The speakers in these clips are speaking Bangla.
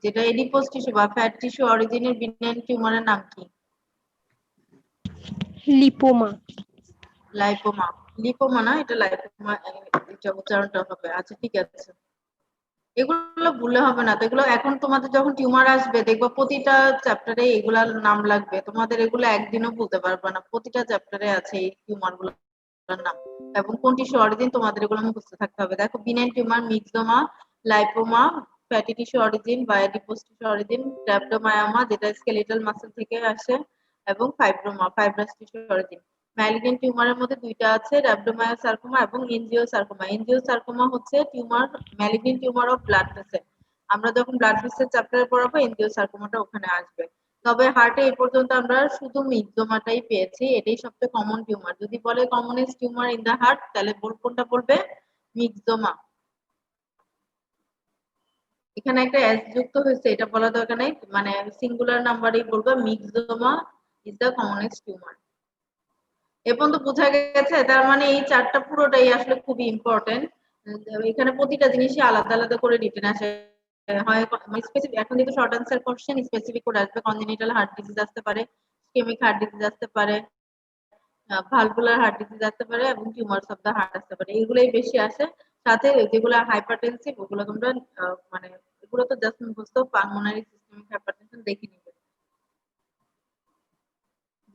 যেটা এডিপোজ টিস্যু বা ফ্যাট টিস্যু অরিজিনের বিনাইন টিউমারের নাম কি? লিপোমা। লাইপোমা। লিপোমা না, এটা লাইপোমা, এটা উচ্চারণটা হবে। আচ্ছা ঠিক আছে, এগুলো ভুলে হবে না তো। এগুলো এখন তোমাদের যখন টিউমার আসবে দেখবা প্রতিটা চ্যাপ্টারে এগুলার নাম লাগবে তোমাদের, এগুলো একদিনও বলতে পারবে না, প্রতিটা চ্যাপ্টারে আছে এই টিউমার গুলোর নাম এবং কোন টিস্যু অরিজিন তোমাদের এগুলো মুখস্থ থাকতে হবে। দেখো, benign tumour myxoma, lipoma, fatty tissue origin বা এডিপোজ টিস্যু অরিজিন, ট্র্যাপটোমায়োমা যেটা স্কেলিটাল মাসল থেকে আসে, এবং fibroma fibrous tissue origin. Malignant টিউমারের মধ্যে দুইটা আছে, রhabdomyosarcoma এবং এনজিওসার্কোমা। এনজিওসার্কোমা হচ্ছে tumour, malignant tumour of blood vessel. আমরা যখন ব্লাড ভেসেল চ্যাপ্টারে পড়াবো এনজিওসার্কোমাটা ওখানে আসবে। তবে হার্টে এই পর্যন্ত আমরা শুধু মিক্সোমাটাই পেয়েছি, এটাই সবচেয়ে কমন টিউমার। যদি বলে commonest tumour in the heart, তাহলে কোনটা বলবে? মিক্সোমা। এখানে একটা এস যুক্ত হয়েছে, এটা বলা দরকার নাই, মানে সিঙ্গুলার নাম্বারেই বলবে মিক্সোমা ইজ দা কমনেস্ট টিউমার। এ পর্যন্ত বোঝা গেছে? তার মানে এই চারটা পুরোটাই আসলে খুবই ইম্পর্টেন্ট। এখানে প্রতিটা জিনিসই আলাদা আলাদা করে রিটেন আসে, হয় স্পেসিফিক। এখন যেহেতু শর্ট আনসার কোশ্চেন, স্পেসিফিক করে আসবে। কনজেনিটাল হার্ট ডিজিজ আসতে পারে, ইসকেমিক হার্ট ডিজিজ আসতে পারে, ভালভুলার হার্ট ডিজিজ আসতে পারে এবং টিউমারস অফ দা হার্ট আসতে পারে। এগুলোই বেশি আসে। সাথে যেগুলো হাইপারটেনসিভ ওগুলো তোমরা মানে এগুলো তো জাস্ট মুখস্থ, পালমোনারি সিস্টেমিক হাইপারটেনশন দেখে নিবে।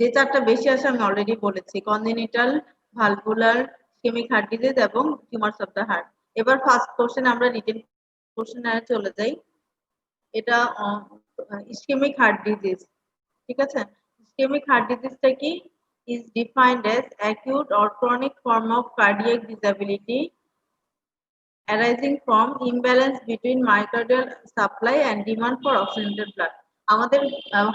যে চারটা বেশি আসে আমি অলরেডি বলেছি, congenital, valvular, ischaemic heart disease এবং টিউমারস অফ দা হার্ট। এবার ফার্স্ট কোশ্চেন আমরা রিটেন কোশ্চেনে চলে যাই। এটা ইসকেমিক হার্ট ডিজিজ, ঠিক আছে? ইসকেমিক হার্ট ডিজিজটা কি? is defined as acute or chronic form of cardiac disability arising from imbalance between myocardial supply and demand for oxygenated blood. আমাদের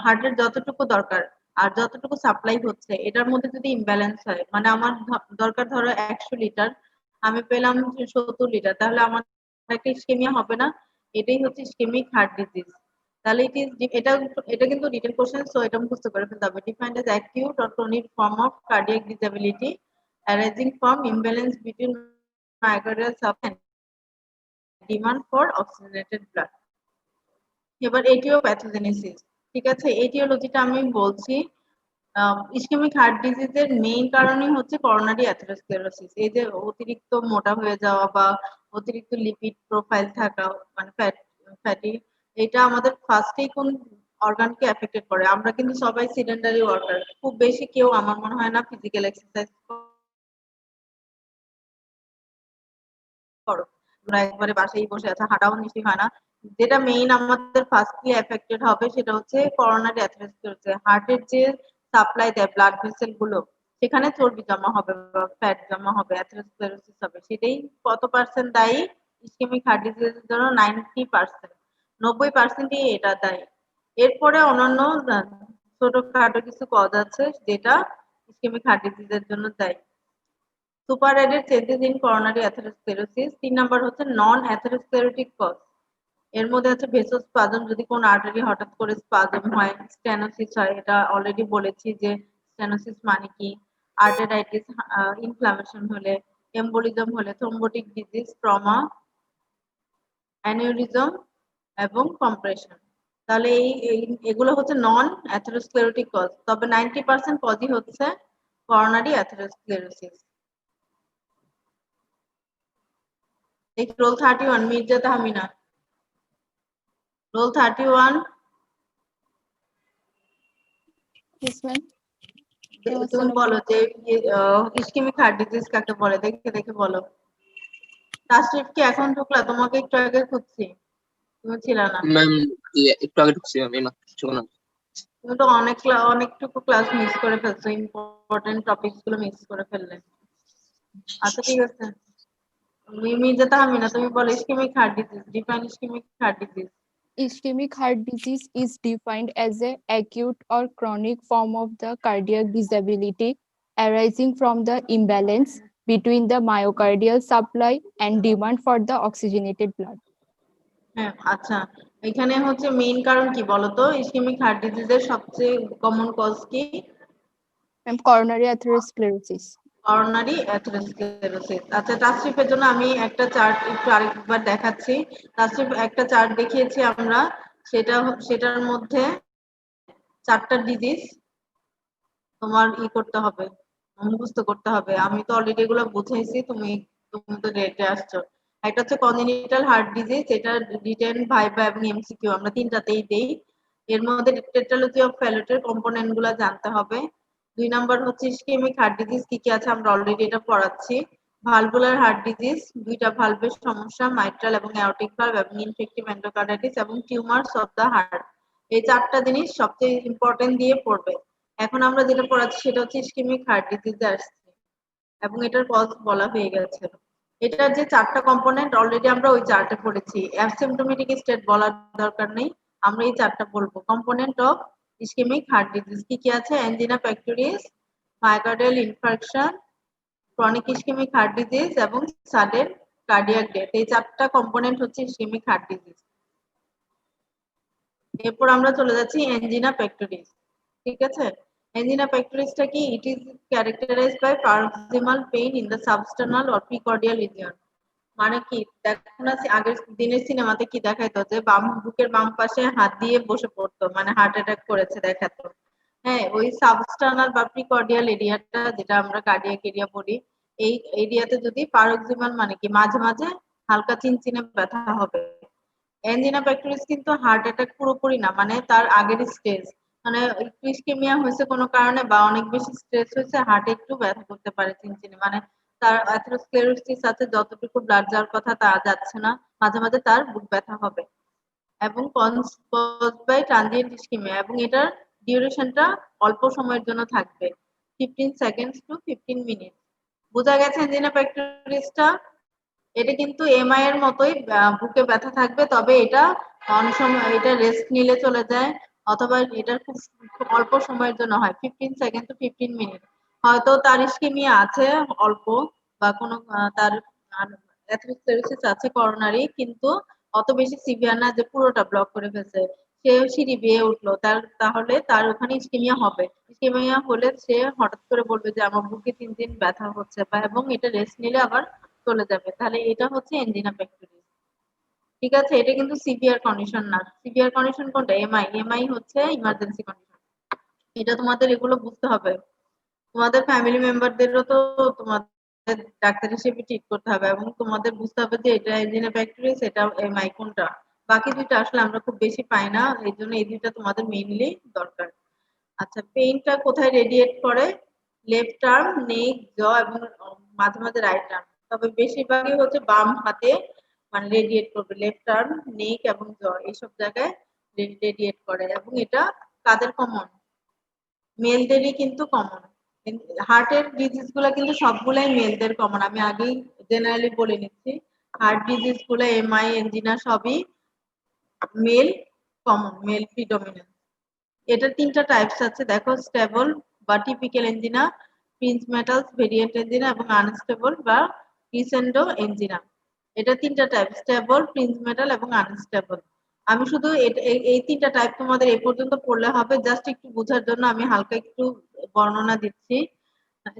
হার্টের যতটুকু দরকার আর যতটুকু সাপ্লাই হচ্ছে এটার মধ্যে যদি ইমব্যালেন্স হয়, মানে আমার দরকার ধরো 100 লিটার, আমি পেলাম 70 লিটার, তাহলে আমার একটা ইসকেমিয়া হবে না? এটাই হচ্ছে ইসকেমিক হার্ট ডিজিজ। তাহলে এটা এটা কিন্তু রিটেন কোশ্চেন, সো এটা মুখস্থ করে ফেলতে হবে। Defined as acute or chronic form of cardiac disability arising from imbalance between myocardial supply demand for oxygenated blood. এবার এটিওপ্যাথোজেনেসিস, ঠিক আছে? এটিওলজিটা আমি বলছি। ইসকেমিক হার্ট ডিজিজের মেইন কারণই হচ্ছে করোনারি অ্যাথেরোস্ক্লেরোসিস। এই যে অতিরিক্ত মোটা হয়ে যাওয়া বা অতিরিক্ত লিপিড প্রোফাইল থাকা, মানে ফ্যাটি, এটা আমাদের ফার্স্টেই কোন অর্গানকে এফেক্টেড করে? আমরা কিন্তু সবাই সিডেন্টারি ওয়ার্কার, খুব বেশি কেউ আমার মনে হয় না ফিজিক্যাল এক্সারসাইজ করো, তোমরা একবারে বাসায় বসে আছে, হাঁটাও নিশ্চয়ই হয় না। যেটা মেইন আমাদের ফার্স্টলি এফেক্টেড হবে সেটা হচ্ছে করোনারি অ্যাথেরোস্ক্লেরোসিস। হার্টের যে সাপ্লাই দেয় ব্লাড ভেসেল গুলো, সেখানে চর্বি জমা হবে বা ফ্যাট জমা হবে, অ্যাথেরোস্ক্লেরোসিস হবে। সেটাই কত পার্সেন্ট দায়ী ইসকেমিক হার্ট ডিজিজের জন্য? 90%, 90%ই এটা দায়ী। এরপরে অন্যান্য ছোটখাটো কিছু কজ আছে যেটা ইসকেমিক হার্ট ডিজিজের জন্য দায়ী। Superadded changes in coronary atherosclerosis. 3 number হচ্ছে নন অ্যাথেরোস্ক্লেরোটিক কজ। এর মধ্যে আছে ভেসোস্পাজম, যদি কোন আর্টারি হঠাৎ করে স্পাজম হয়, স্টেনোসিস হয়, এটা অলরেডি বলেছি যে স্টেনোসিস মানে কি, আর্টারাইটিস, ইনফ্লামেশন হলে, এম্বোলিজম হলে, থ্রোম্বোটিক ডিজিজ, ট্রমা, অ্যানিউরিজম এবং কম্প্রেশন। তাহলে এগুলো হচ্ছে নন অ্যাথেরোস্ক্লেরোটিক কজ। তবে 90% কজই হচ্ছে coronary atherosclerosis. Roll 31 Mirza Tahmina, roll 31। তুমি বলো যে ইসকেমিক হার্ট ডিজিজ কাকে বলে, দেখে দেখে বলো। তাসরিফ কি এখন ঢুকলা? তোমাকে একটু আগে খুঁজছি, তুমি ছিল না। ম্যাম একটু আগে ঢুকছি আমি মাত্র না। তুমি তো অনেকটুকু ক্লাস মিস করে ফেলছো, ইম্পর্টেন্ট টপিকস গুলো মিস করে ফেললে। আচ্ছা ঠিক আছে, মির্জা তাহমিনা তুমি বলো ischaemic heart disease, define ischaemic heart disease. Ischemic heart disease is defined as an acute or chronic form of the cardiac disability arising from the imbalance between the myocardial supply and demand for the oxygenated blood. হ্যাঁ আচ্ছা, এখানে হচ্ছে মেইন কারণ কি বলতো? ইসকেমিক হার্ট ডিজিজের সবচেয়ে কমন কজ কি? And coronary atherosclerosis. অরনারি অ্যাথেরোস্ক্লেরোসিস। আচ্ছা, তাসরিফের জন্য আমি একটা চার্ট একটু আরেকবার দেখাচ্ছি। তাসরিফ একটা চার্ট দেখিয়েছি আমরা, সেটার মধ্যে 4টা ডিজিজ তোমার করতে হবে, মুখস্থ করতে হবে। আমি তো অলরেডি এগুলো বুঝাইছি, তুমি তো রেটে আসছো। একটা হচ্ছে কনজেনিটাল হার্ট ডিজিজ, এটা রিটেন, ভাইবা এবং এমসিকিউ আমরা 3টাতেই দেই। এর মধ্যে টেট্রালজি অফ ফ্যালটের কম্পোনেন্ট গুলা জানতে হবে। 2 নাম্বার হচ্ছে ইসকেমিক হার্ট ডিজিজ, কি কি আছে আমরা অলরেডি এটা পড়াচ্ছি। ভালভুলার হার্ট ডিজিজ, 2টা ভালভের সমস্যা, মাইট্রাল এবং অ্যাওর্টিক ভালভ এবং ইনফেক্টিভ এন্ডোকার্ডাইটিস এবং টিউমারস অফ দা হার্ট। এই 4টা জিনিস সবচেয়ে ইম্পর্টেন্ট দিয়ে পড়বে। এখন আমরা যেটা পড়াচ্ছি সেটা হচ্ছে ইসকেমিক হার্ট ডিজিজে আসছে এবং এটার কজ বলা হয়ে গেছে। এটার যে 4টা কম্পোনেন্ট অলরেডি আমরা ওই চার্টে পড়েছি, অ্যাসিম্পটোমেটিক স্টেট বলার দরকার নেই, আমরা এই 4টা বলবো। Component of ischaemic heart disease কি কি আছে? Angina pectoris, myocardial infarction, chronic ischaemic heart disease এবং সাডেন কার্ডিয়াক ডেথ। এই 4টা কম্পোনেন্ট হচ্ছে ইসকেমিক হার্ট ডিজিজ। এরপর আমরা চলে যাচ্ছি অ্যাঞ্জিনা পেক্টোরিস। ঠিক আছে, angina pectoris টা কি? It is characterized by paroxysmal pain in the substernal or precordial region। মানে কি, দেখো না আগের দিনের সিনেমাতে কি দেখাইতো, যে বুকের বাম পাশে হাত দিয়ে বসে পড়তো, মানে হার্ট অ্যাটাক করেছে দেখাতো। হ্যাঁ, ওই সাবস্টার্নাল বা প্রিকর্ডিয়াল এরিয়াটা, যেটা আমরা কার্ডিয়াক এরিয়া বলি, এই এরিয়াতে যদি paroxysmal মানে কি মাঝে মাঝে হালকা চিনচিনে ব্যথা হবে। অ্যাঞ্জিনা পেক্টোরিস কিন্তু হার্ট অ্যাটাক পুরোপুরি না, মানে তার আগের স্টেজ, মানে একটু ইসকেমিয়া হয়েছে কোনো কারণে বা অনেক বেশি স্ট্রেস হয়েছে, হার্টে একটু ব্যথা করতে পারে চিনচিনে, মানে তার অ্যাথেরোস্ক্লেরোসিস আছে, যতটুকু ব্লাড যাওয়ার কথা তা যাচ্ছে না, মাঝে মাঝে তার বুক ব্যথা হবে এবং কজ বাই ট্রানজিয়েন্ট ইসকেমিয়া, এবং এটার ডিউরেশনটা অল্প সময়ের জন্য থাকবে, 15 সেকেন্ডস টু 15 মিনিট। বোঝা গেছে অ্যাঞ্জিনা পেক্টোরিসটা? এটা কিন্তু এমআই এর মতোই বুকে ব্যথা থাকবে, তবে এটা অনেক সময় এটা রেস্ট নিলে চলে যায়, অথবা এটা খুব অল্প সময়ের জন্য হয়, 15 সেকেন্ড টু 15 মিনিট। হয়তো তার ইসকেমিয়া আছে অল্প, বা কোনো তার অ্যাথেরোস্ক্লেরোসিস আছে করোনারি, কিন্তু অত বেশি সিভিয়ার না যে পুরোটা ব্লক করে ফেলছে। সে সিঁড়ি বেয়ে উঠলো, তাহলে তার ওখানে ইসকেমিয়া হবে। ইসকেমিয়া হলে সে হঠাৎ করে বলবে যে আমার বুকে 3 দিন ব্যথা হচ্ছে, বা এবং এটা রেস্ট নিলে আবার চলে যাবে, তাহলে এটা হচ্ছে এনজিনা পেক্টোরিস। ঠিক আছে, এটা কিন্তু সিভিয়ার কন্ডিশন না। সিভিয়ার কন্ডিশন কোনটা? এমআই হচ্ছে ইমার্জেন্সি কন্ডিশন। এটা তোমাদের এগুলো বুঝতে হবে। তোমাদের ফ্যামিলি মেম্বারদেরও তো তোমাদের ডাক্তার হিসেবে ট্রিট করতে হবে, এবং তোমাদের বুঝতে হবে যে এটা এনজিনা পেক্টোরিস, এটা এমআই কোনটা। বাকি দুইটা আসলে আমরা খুব বেশি পাই না, এই জন্য এই দুইটা তোমাদের মেইনলি দরকার। আচ্ছা, পেইনটা কোথায় রেডিয়েট করে? লেফট আর্ম, নেক, জ এবং মাঝে মাঝে রাইট আর্ম, তবে বেশিরভাগই হচ্ছে বাম হাতে মানে রেডিয়েট করবে। লেফট আর্ম, নেক এবং জ এইসব জায়গায় রেডিয়েট করে, এবং এটা কাদের কমন? মেলদেরই কিন্তু কমন। হার্টের ডিজিজ গুলা কিন্তু সবগুলাই মেলদের কমন, আমি আগেই জেনারেলি বলে নিচ্ছি। হার্ট ডিজিজ গুলা এমআই, এনজিনা সবই মেল কমন, মেল প্রিডমিনেন্ট। এটার 3টা টাইপস আছে, দেখো, স্টেবল বা typical angina, Prince metals variant angina এবং আনস্টেবল বা ক্রিসেন্ডো এনজিনা। এটা 3টা টাইপ, স্টেবল, প্রিন্স মেটাল এবং আনস্টেবল। আমি শুধু এই 3টা টাইপ তোমাদের এই পর্যন্ত পড়লে হবে, জাস্ট একটু বোঝার জন্য আমি হালকা একটু বর্ণনা দিচ্ছি।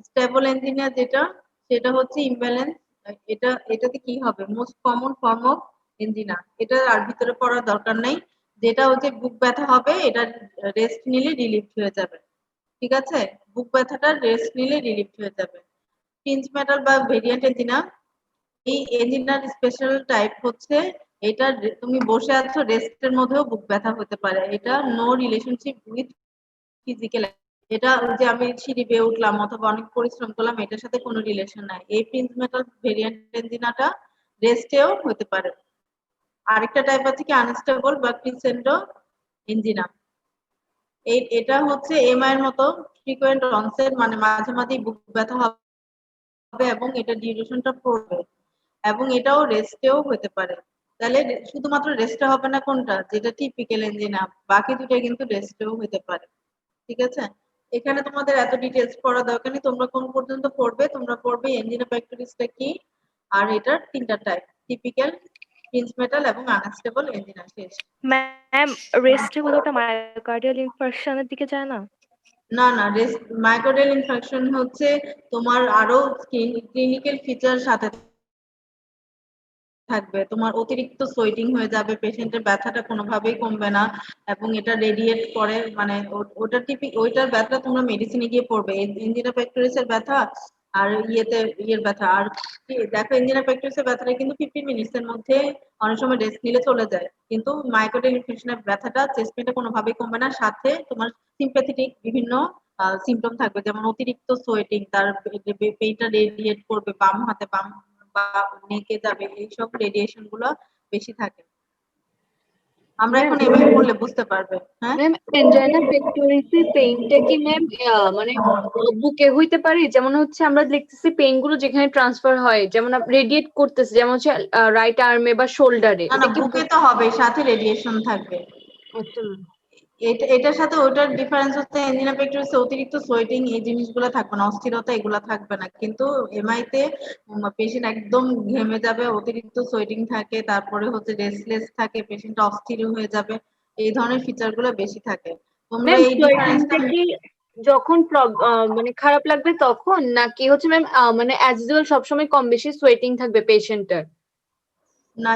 স্টেবল এনজিনা যেটা, সেটা হচ্ছে ইমব্যালেন্স। এটাতে কি হবে? Most common form of angina, এটা আর ভিতরে পড়ার দরকার নেই। যেটা হচ্ছে বুক ব্যথা হবে, এটা রেস্ট নিলে রিলিফ হয়ে যাবে। ঠিক আছে, বুক ব্যথাটা রেস্ট নিলে রিলিফ হয়ে যাবে। প্রিন্স মেটাল বা ভেরিয়েন্ট এনজিনা, এই এনজিনার স্পেশাল টাইপ হচ্ছে এটা, তুমি বসে আছো, রেস্টের মধ্যেও বুক ব্যথা হতে পারে, এটা নো রিলেশনশিপ উইথ ফিজিক্যাল। এটা ওই যে আমি সিঁড়ি বেয়ে উঠলাম অথবা অনেক পরিশ্রম করলাম, এটার সাথে কোনো রিলেশন নাই। এই প্রিন্স মেটাল ভেরিয়েন্ট এনজিনাটা রেস্টেও হতে পারে। আরেকটা টাইপ আছে কি আনস্টেবল বা ক্রিসেন্ডো এনজিনা। এটা হচ্ছে এমআই এর মতো ফ্রিকোয়েন্ট অনসেট, মানে মাঝে মাঝে বুক ব্যথা হবে এবং এটা ডিউরেশনটা পড়বে, এবং এটাও রেস্টেও হতে পারে। তাহলে শুধুমাত্র রেস্টে হবে না কোনটা, যেটা টিপিক্যাল এনজিনা, বাকি দুটো কিন্তু রেস্টেও হতে পারে। ঠিক আছে, এখানে তোমাদের এত ডিটেইলস পড়া দরকার নেই, তোমরা কোন পর্যন্ত পড়বে? তোমরা পড়বে এনজিনা পেক্টোরিসটা কি, আর এটার 3টা টাইপ, টিপিক্যাল, প্রিন্স মেটাল এবং আনস্টেবল এনজিনা। শেষ। ম্যাম, রেস্টে হলে ওটা মায়োকার্ডিয়াল ইনফার্কশনের দিকে যায় না? না না, মাইক্রোডেল ইনফেকশন হচ্ছে তোমার আরো ক্লিনিক্যাল ফিচার সাথে থাকবে। তোমার অতিরিক্ত সোয়েটিং হয়ে যাবে, পেশেন্টের ব্যথাটা কোনোভাবেই কমবে না এবং এটা রেডিয়েট করে, মানে ওইটার ব্যথা তোমরা মেডিসিনে গিয়ে পড়বে। এনজিনা পেক্টোরিসের ব্যথা আর ইয়ের ব্যথা আর দেখো, এনজিনা পেক্টোরিসের ব্যথাটা কিন্তু 15 মিনিটস এর মধ্যে অনেক সময় রেস্ট নিলে চলে যায়, কিন্তু মাইক্রোডেল ইনফেকশনের ব্যথাটা চেস্ট পেইনটা কোনোভাবেই কমবে না, সাথে তোমার সিম্প্যাথেটিক বিভিন্ন সিমটম থাকবে, যেমন অতিরিক্ত সোয়েটিং, তার পেইনটা রেডিয়েট করবে, বাম হাতে বাম বা নেকে যাবে, এইসব রেডিয়েশন গুলো বেশি থাকে। আমরা ম্যাম এখন এমআই করলে বুঝতে পারবে। হ্যাঁ ম্যাম এনজাইনা পেক্টোরিসের পেইনটা কি ম্যাম মানে বুকে হইতে পারে? যেমন হচ্ছে আমরা দেখতেছি পেইন গুলো যেখানে ট্রান্সফার হয়, যেমন রেডিয়েট করতেছে, যেমন হচ্ছে রাইট আর্মে বা শোল্ডারে, না না, এটা কি বুকে তো হবে, সাথে রেডিয়েশন থাকবে। আচ্ছা এটার সাথে ওটার ডিফারেন্স হচ্ছে এনজিনা পেক্টোরিসে অতিরিক্ত সোয়েটিং এই জিনিসগুলো থাকবে না, অস্থিরতা এগুলো থাকবে না, কিন্তু এমআই তে পেশেন্ট একদম ঘেমে যাবে, অতিরিক্ত সোয়েটিং থাকে, তারপরে হচ্ছে রেস্টলেস থাকে, পেশেন্ট অস্থির হয়ে যাবে, এই ধরনের ফিচার গুলো বেশি থাকে। তোমরা ম্যাম এই ডিফারেন্সটা সোয়েটিংটা কি যখন মানে খারাপ লাগবে তখন, নাকি হচ্ছে ম্যাম মানে অ্যাজ ইউজুয়াল সবসময় কম বেশি সোয়েটিং থাকবে পেশেন্টের? না,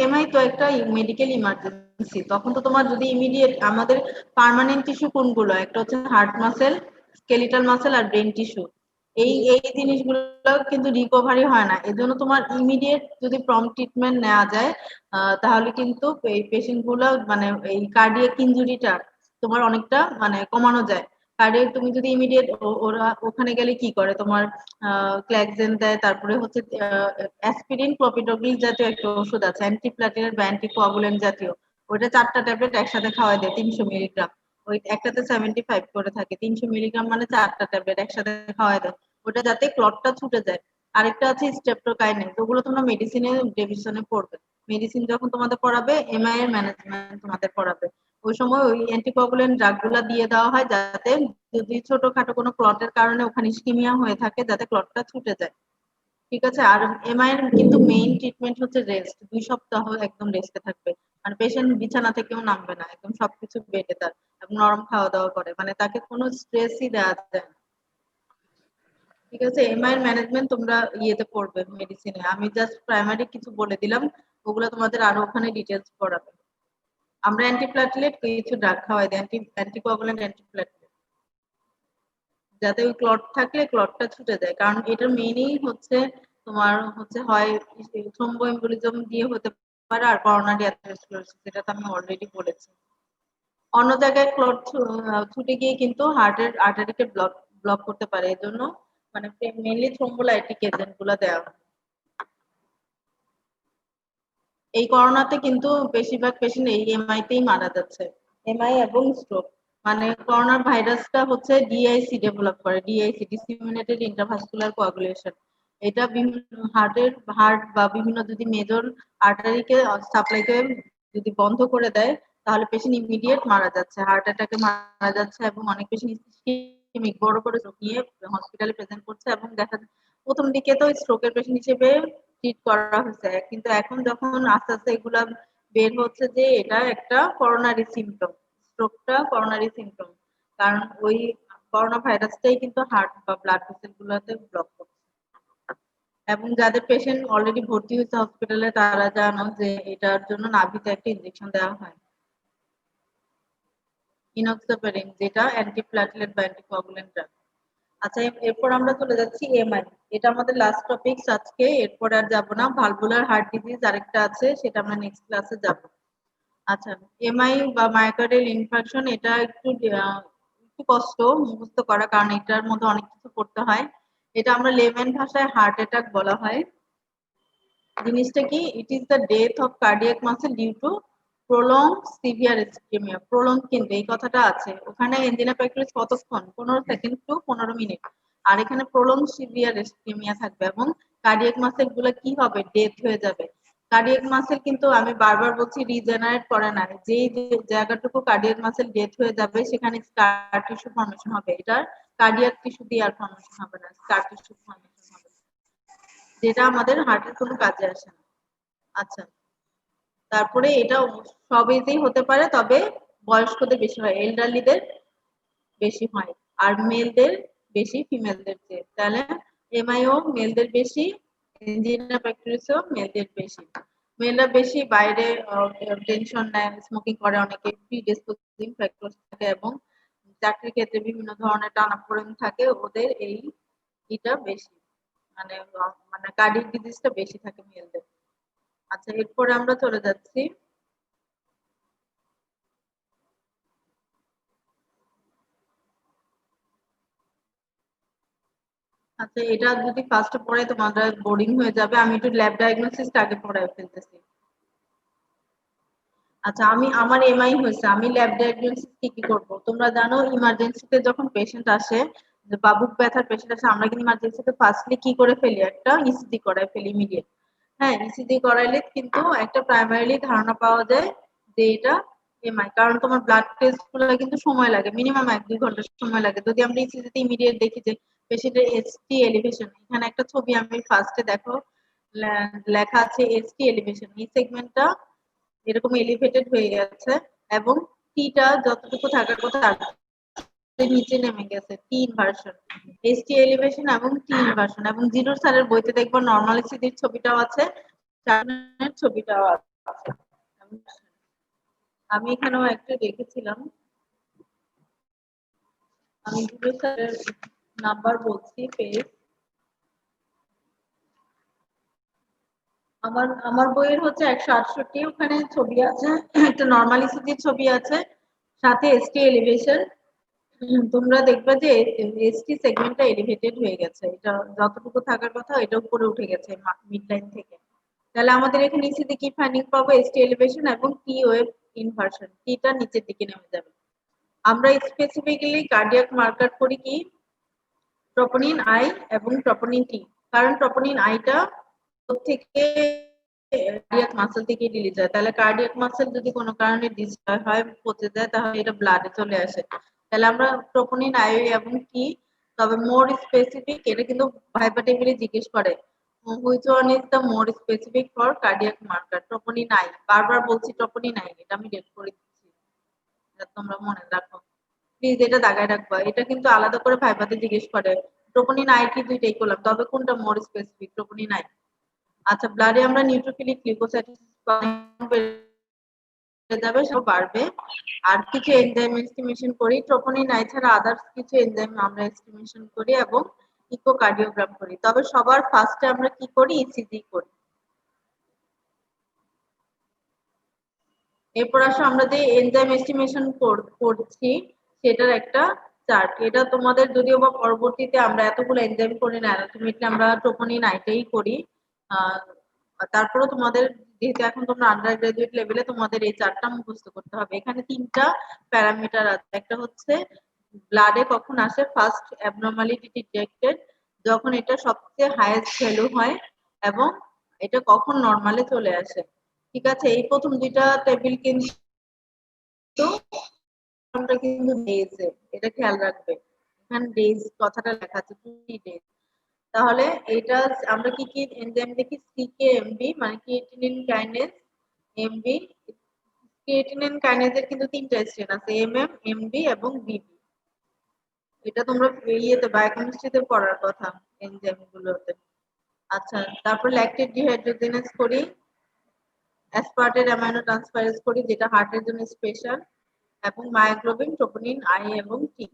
এমআই তো একটা মেডিকেল ইমার্জেন্সি, তখন তো তোমার যদি ইমিডিয়েট, আমাদের পার্মানেন্ট টিস্যু কোনগুলো, একটা হচ্ছে হার্ট মাসেল, স্কেলিটাল মাসেল আর ব্রেন টিস্যু, এই জিনিসগুলো কিন্তু রিকভারি হয় না, এজন্য তোমার ইমিডিয়েট যদি প্রম্পট ট্রিটমেন্ট নেওয়া যায় তাহলে কিন্তু এই পেশেন্ট গুলো মানে এই কার্ডিয়াক ইনজুরিটা তোমার অনেকটা মানে কমানো যায়। কার্ডিয়াক তুমি যদি ইমিডিয়েট, ওরা ওখানে গেলে কি করে, তোমার ক্ল্যাক্সেন দেয়, তারপরে হচ্ছে অ্যাসপিরিন, ক্লোপিডোগ্রিল জাতীয় একটা ওষুধ আছে, অ্যান্টিপ্লাটিলেট বা অ্যান্টিকোয়াগুলেন্ট জাতীয়, ওইটা 4টা ট্যাবলেট একসাথে খাওয়াই দেয় 300 মিলিগ্রাম। ওই একটাতে 75 করে থাকে, 300 মিলিগ্রাম মানে 4টা ট্যাবলেট একসাথে খাওয়াই দেয়, ওটা যাতে ক্লটটা ছুটে যায়। আরেকটা আছে স্ট্রেপ্টোকাইনেস, ওগুলো তোমরা মেডিসিনে ডেভিশনে পড়বে, মেডিসিন যখন তোমাদের পড়াবে এমআই এর ম্যানেজমেন্ট তোমাদের পড়াবে, ওই সময় ওই অ্যান্টিকোয়াগুলেন্ট ড্রাগগুলো দিয়ে দেওয়া হয়, যাতে যদি ছোটখাটো কোনো ক্লটের কারণে ওখানে ইসকিমিয়া হয়ে থাকে যাতে ক্লটটা ছুটে যায়। ঠিক আছে। আর এমআই এর কিন্তু মেইন ট্রিটমেন্ট হচ্ছে রেস্ট, 2 সপ্তাহ একদম রেস্টে থাকবে, মানে পেশেন্ট বিছানা থেকেও নামবে না, একদম সবকিছু বেডে তার, এবং নরম খাওয়া দাওয়া করে, মানে তাকে কোনো স্ট্রেসই দেওয়া যায় না। ঠিক আছে, এমআই এর ম্যানেজমেন্ট তোমরা ইয়েতে পড়বে মেডিসিনে, আমি জাস্ট প্রাইমারি কিছু বলে দিলাম, ওগুলো তোমাদের আরো ওখানে ডিটেলস পড়াবে। আমরা অ্যান্টিপ্লাটিলেট কিছু ড্রাগ খাওয়াই দিই, অ্যান্টিকোয়াগুলেন্ট, অ্যান্টিপ্লাটিলেট, যাতে ওই ক্লট থাকলে ক্লটটা ছুটে যায়, কারণ এটার মেইনই হচ্ছে তোমার হচ্ছে হয় থ্রোম্বোএমবোলিজম দিয়ে হতে পারে আর করোনারি অ্যাথেরোস্ক্লেরোসিস, যেটা তো আমি অলরেডি বলেছি। অন্য জায়গায় ক্লট ছুটে গিয়ে কিন্তু হার্টের আর্টারিকে ব্লক ব্লক করতে পারে, এজন্য মানে মেইনলি থ্রোম্বোলাইটিক এজেন্ট গুলো দেওয়া হয়। এই করোনাতে কিন্তু বেশিরভাগ পেশেন্ট এই এমআই তেই মারা যাচ্ছে, এমআই এবং স্ট্রোক, মানে করোনার ভাইরাসটা হচ্ছে ডিআইসি ডেভেলপ করে, ডিআইসি ডিসিমিনেটেড ইন্ট্রাভাস্কুলার কোয়াগুলেশন, এটা বিভিন্ন হার্ট বা বিভিন্ন যদি মেজর আর্টারিকে সাপ্লাইকে যদি বন্ধ করে দেয়, তাহলে পেশেন্ট ইমিডিয়েট মারা যাচ্ছে, হার্ট অ্যাটাকে মারা যাচ্ছে, এবং অনেক পেশেন্ট ইসকেমিক বড় করে স্ট্রোক নিয়ে হসপিটালে প্রেজেন্ট করছে, এবং দেখা যায় প্রথম দিকে তো স্ট্রোকের পেশেন্ট হিসেবে ট্রিট করা হয়েছে, কিন্তু এখন যখন আস্তে আস্তে এগুলা বের হচ্ছে যে এটা একটা করোনারি সিমটম, স্ট্রোকটা করোনারি সিমটম, কারণ ওই করোনা ভাইরাসটাই কিন্তু হার্ট বা ব্লাড ভেসেল গুলোতে ব্লক করছে। এবং যাদের পেশেন্ট অলরেডি ভর্তি হয়েছে হসপিটালে তারা জানো যে এটার জন্য নাভিতে একটা ইনজেকশন দেওয়া হয়, ইনোক্সিপারিন, যেটা অ্যান্টিপ্লাটিলেট বা অ্যান্টিকোয়াগুলেন্ট ড্রাগ। আচ্ছা, এরপর আমরা চলে যাচ্ছি এমআই, এটা আমাদের লাস্ট টপিকস আজকে, এরপর আর যাব না, ভালভুলার হার্ট ডিজিজ আরেকটা আছে, সেটা আমরা নেক্সট ক্লাসে যাব। আচ্ছা, এমআই বা মায়োকার্ডিয়াল ইনফার্কশন, এটা একটু কষ্ট মুখস্থ করা, কারণ এটার মধ্যে অনেক কিছু করতে হয়, এটা আমরা লেমেন ভাষায় হার্ট অ্যাটাক বলা হয়। জিনিসটা কি, it is the death of cardiac muscle due to prolong severe ischaemia, prolong কিন্তু এই কথাটা আছে, ওখানে এনজিনা পেক্টোরিস কতক্ষণ, 15 সেকেন্ড টু 15 মিনিট, আর এখানে প্রলং সিভিয়ার ইসকেমিয়া থাকবে, এবং কার্ডিয়াক মাসেল গুলো কি হবে, ডেথ হয়ে যাবে। কার্ডিয়াক মাসেল কিন্তু আমি বারবার বলছি রিজেনারেট করে না, যেই জায়গাটুকু কার্ডিয়াক মাসেল ডেথ হয়ে যাবে সেখানে স্কার টিস্যু ফর্মেশন হবে, এটা কার্ডিয়াক টিস্যু দিয়ে আর ফর্মেশন হবে না, স্কার টিস্যু ফর্মেশন হবে, যেটা আমাদের হার্টের কোনো কাজে আসে না। আচ্ছা, তারপরে এটা সব এজেই হতে পারে, তবে বয়স্কদের বেশি হয়, এল্ডারলিদের বেশি হয়। আর মেলদের বেশি ফিমেলদের চেয়ে। তাহলে এমআইও মেলদের বেশি, এনজিনা প্যাকটোরিসও মেলদের বেশি। মেয়েরা বেশি বাইরে টেনশন নেয়, স্মোকিং করে, অনেকে প্রিডিসপোজিং ফ্যাক্টর থাকে এবং চাকরির ক্ষেত্রে বিভিন্ন ধরনের টানাপোড়েন থাকে, ওদের এটা বেশি, মানে মানে কার্ডিয়াক ডিজিজটা বেশি থাকে মেয়েদের। আচ্ছা, এরপরে আমরা চলে যাচ্ছি আচ্ছা, এটা যদি ফার্স্টে পড়ে তোমাদের বোরিং হয়ে যাবে, আমি একটু ল্যাব ডায়াগনোসিসটা আগে পড়ায় ফেলতেছি। আচ্ছা, আমার এমআই হয়েছে, আমি ল্যাব ডায়াগনোসিস কি করব? তোমরা জানো ইমার্জেন্সিতে যখন পেশেন্ট আসে, বা বুক ব্যথার পেশেন্ট আসে, আমরা কিন্তু ইমার্জেন্সিতে ফার্স্টলি কি করে ফেলি, একটা ইসিজি করায় ফেলি ইমিডিয়েট। হ্যাঁ, ইসিজি করাইলে কিন্তু একটা প্রাইমারিলি ধারণা পাওয়া যায় যে এটা এমআই, কারণ তোমার ব্লাড টেস্ট গুলো কিন্তু সময় লাগে, মিনিমাম 1-2 ঘন্টা সময় লাগে। যদি আমরা ইসিজিতে ইমিডিয়েট দেখি যে পেশেন্টের এসটি এলিভেশন, এখানে একটা ছবি আমি ফার্স্টে দেখো লেখা আছে এসটি এলিভেশন, এই সেগমেন্টটা এরকম এলিভেটেড হয়ে গেছে এবং টিটা যতটুকু থাকার কথা তার নিচে নেমে গেছে, টি ইনভার্সন, এসটি এলিভেশন এবং টি ইনভার্সন। এবং জিরো স্যারের বইতে দেখবো নরমাল সিটির ছবিটাও আছে, চার্নের ছবিটাও আছে। আমি এখানেও একটা রেখেছিলাম, আমি জিরো স্যারের নাম্বার বলছি, পেজ আমার বইয়ের হচ্ছে 168, ওখানে ছবি আছে, একটা নরমাল ইসিজির ছবি আছে, সাথে এসটি এলিভেশন। তোমরা দেখবে যে এসটি সেগমেন্টটা এলিভেটেড হয়ে গেছে, এটা যতটুকু থাকার কথা এটা উপরে উঠে গেছে মিড লাইন থেকে। তাহলে আমাদের এখানে ইসিতে কি ফাইন্ডিং পাবো? এসটি এলিভেশন এবং টি ওয়েভ ইনভার্সন, টিটা নিচের দিকে নেমে যাবে। আমরা স্পেসিফিক্যালি কার্ডিয়াক মার্কার করি কি ট্রপোনিন আই এবং ট্রপোনিন টি, কারণ ট্রপোনিন আইটা থেকে কার্ডিয়াক মাসল থেকে রিলিজ হয়। তাহলে কার্ডিয়াক মাসল যদি কোনো কারণে ডিস্ট্রয় হয়, পচে যায়, তাহলে এটা ব্লাডে চলে আসে। তাহলে আমরা ট্রপোনিন আই এবং টি, তবে মোর স্পেসিফিক এটা কিন্তু ভাইবা টেবিলে জিজ্ঞেস করে which one is the more specific for cardiac marker, troponin I. বারবার বলছি ট্রপোনিন আই, এটা আমি ডেট করে দিচ্ছি, এটা তোমরা মনে রাখো প্লিজ, এটা দাগায় রাখবা, এটা কিন্তু আলাদা করে ভাইবাতে জিজ্ঞেস করে। ট্রপোনিন আই কি দুইটাই করলাম, তবে কোনটা মোর স্পেসিফিক? Troponin I. আচ্ছা, ব্লাডে আমরা নিউট্রোফিলিক গ্লুকোসাইটোসিস বেড়ে যাবে, সব বাড়বে। আর কিছু এনজাইম এস্টিমেশন করি, ট্রপোনিন আই ছাড়া আদার্স কিছু এনজাইম আমরা এস্টিমেশন করি এবং ইকোকার্ডিওগ্রাম করি। তবে সবার ফার্স্টে আমরা কি করি? ইসিজি করি। এরপর আসো আমরা যে এনজাইম এস্টিমেশন করছি সেটার একটা চার্ট। এটা তোমাদের যদিও বা পরবর্তীতে আমরা এতগুলো এনজাইম করি না, আলটিমেটলি আমরা ট্রপোনিন আইটাই করি। তারপরে তোমাদের যেহেতু এখন তোমরা আন্ডার গ্রাজুয়েট লেভেলে, তোমাদের এই চার্টটা মুখস্থ করতে হবে। এখানে 3টা প্যারামিটার আছে। একটা হচ্ছে ব্লাডে কখন আসে ফার্স্ট অ্যাবনর্মালিটি ডিটেক্টেড, যখন এটা সবচেয়ে হাইয়েস্ট ভ্যালু হয়, এবং এটা কখন নরমালে চলে আসে। ঠিক আছে, এই প্রথম দুইটা টেবিল কিন্তু ডেজে, এটা খেয়াল রাখবে, এখানে ডেজ কথাটা লেখা আছে 20 ডেজ। তাহলে এটা আমরা কি কি এনজাইম দেখি? সিকেএমবি মানে ক্রিয়েটিনিন কাইনেজ, এমবি। ক্রিয়েটিনিন কাইনেজের কিন্তু 3টা স্ট্রেন আছে, এমএম, এমবি এবং বিবি। এটা তোমরা ইয়েতে বায়োকেমিস্ট্রিতে পড়ার কথা এনজাইম গুলোতে। আচ্ছা, তারপর ল্যাকটেট ডিহাইড্রোজেনেজ করি, অ্যাসপার্টেট অ্যামাইনো ট্রান্সফারেজ করি যেটা হার্টের জন্য স্পেশাল, এবং মায়োগ্লোবিন, ট্রপোনিন আই এবং টি।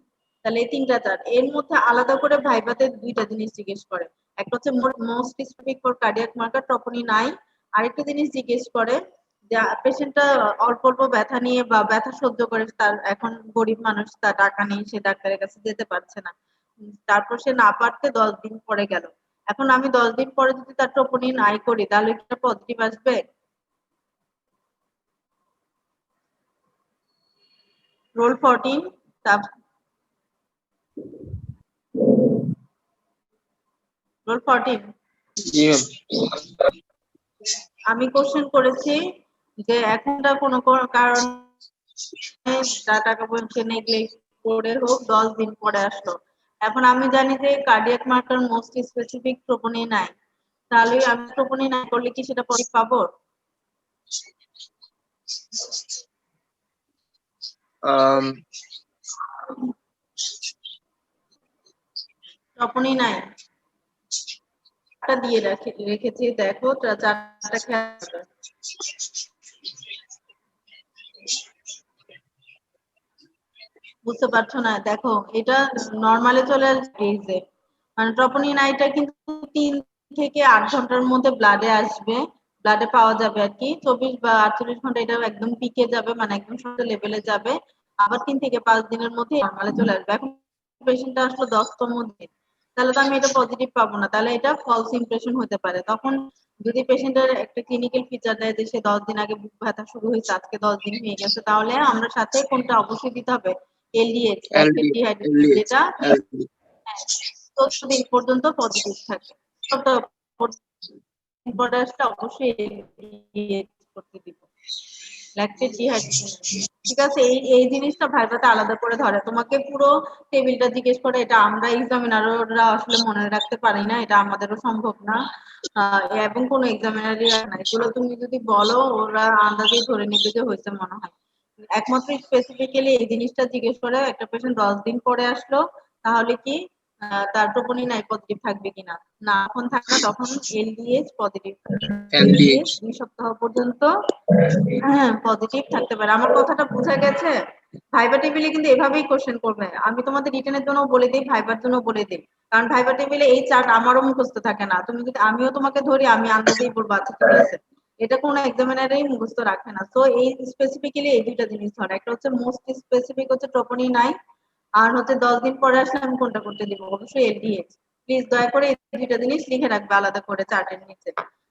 তাহলে এই 3টা চার্ট। এর মধ্যে আলাদা করে ভাইবাতে 2টা জিনিস জিজ্ঞেস করে, একটা হচ্ছে most specific for cardiac marker troponin I, আরেকটা জিনিস জিজ্ঞেস করে যে পেশেন্টটা অল্প অল্প ব্যথা নিয়ে বা ব্যথা সহ্য করে, তার এখন গরিব মানুষ, তার টাকা নেই, সে ডাক্তারের কাছে যেতে পারছে না, তারপর সে না পারতে 10 দিন পরে গেল। এখন আমি 10 দিন পরে যদি তার ট্রপোনিন আই করি, তাহলে কি পজিটিভ আসবে? Roll 14, roll 14। জি ম্যাম। আমি কোশ্চেন করেছি যে এখনটা কোনো কারণে টাকা পয়সা নেগলেক্ট করে হোক 10 দিন পরে আসলো। এখন আমি জানি যে cardiac marker most specific troponin I, তাহলে আমি ট্রপোনিন আই করলে কি সেটা পজিটিভ পাবো? আম, তখনই নাই দিয়ে রেখেছি, দেখো চারটা খেয়াল করবে। বুঝতে পারছো না? দেখো এটা নরমালে চলে আসবে, মানে ট্রপনিন আইটা কিন্তু 3 থেকে 8 ঘন্টার মধ্যে ব্লাডে আসবে, ব্লাডে পাওয়া যাবে আর কি। 24 বা 48 ঘন্টা এটা একদম পিকে যাবে, মানে একদম সঠিক লেভেলে যাবে। আবার 3 থেকে 5 দিনের মধ্যে নরমালে চলে আসবে। এখন পেশেন্টটা আসলো 10তম দিন, তাহলে তো আমি এটা পজিটিভ পাবো না, তাহলে এটা ফলস ইমপ্রেশন হতে পারে। তখন যদি পেশেন্টের একটা ক্লিনিক্যাল ফিচার দেয় যে সে 10 দিন আগে বুক ব্যথা শুরু হয়েছে, আজকে 10 দিন হয়ে গেছে, তাহলে আমরা সাথে কোনটা অবশ্যই দিতে হবে, এলডিএইচ, ল্যাকটেট ডিহাইড্রেশন, যেটা 14 দিন পর্যন্ত পজিটিভ থাকে। পটাশটা অবশ্যই করতে দিব, ল্যাকটেট ডিহাইড্রেশন। ঠিক আছে, এই জিনিসটা ভাইভাতে আলাদা করে ধরে। তোমাকে পুরো টেবিলটা জিজ্ঞেস করে, এটা আমরা এক্সামিনাররা আসলে মনে রাখতে পারি না, এটা আমাদেরও সম্ভব না, এবং কোনো এক্সামিনারই না। এগুলো তুমি যদি বলো ওরা আন্দাজেই ধরে নেবে যে হয়েছে মনে হয়। একমাত্র স্পেসিফিক্যালি এই জিনিসটা জিজ্ঞেস করে, একটা পেশেন্ট 10 দিন পরে আসলো, তাহলে কি তার ট্রপনিন আই পজিটিভ থাকবে কিনা? না, এখন থাকে না, তখন এলডিএইচ পজিটিভ থাকবে। এলডিএইচ 2 সপ্তাহ পর্যন্ত পজিটিভ থাকতে পারে। আমার কথাটা বোঝা গেছে? ভাইবা টেবিলে কিন্তু এভাবেই কোশ্চেন করবে। আমি তোমাদের রিটেনের জন্য বলে দিই, ভাইবার জন্য বলে দিই, কারণ ভাইবা টেবিলে এই চার্ট আমারও মুখস্থ থাকে না। তুমি যদি, আমিও তোমাকে ধরি, আমি আন্দাজেই বলবো আচ্ছা ঠিক আছে, এটা কোনো এক্সামিনারই মুখস্থ রাখে না। তো এই স্পেসিফিক্যালি এই দুইটা জিনিস ধরে, একটা হচ্ছে মোস্ট স্পেসিফিক হচ্ছে ট্রপনিন আই, আর হচ্ছে 10 দিন পরে আসলে আমি কোনটা করতে দিব, অবশ্যই এলডিএইচ। প্লিজ দয়া করে এই দুইটা জিনিস লিখে রাখবে আলাদা করে চার্টের নিচে।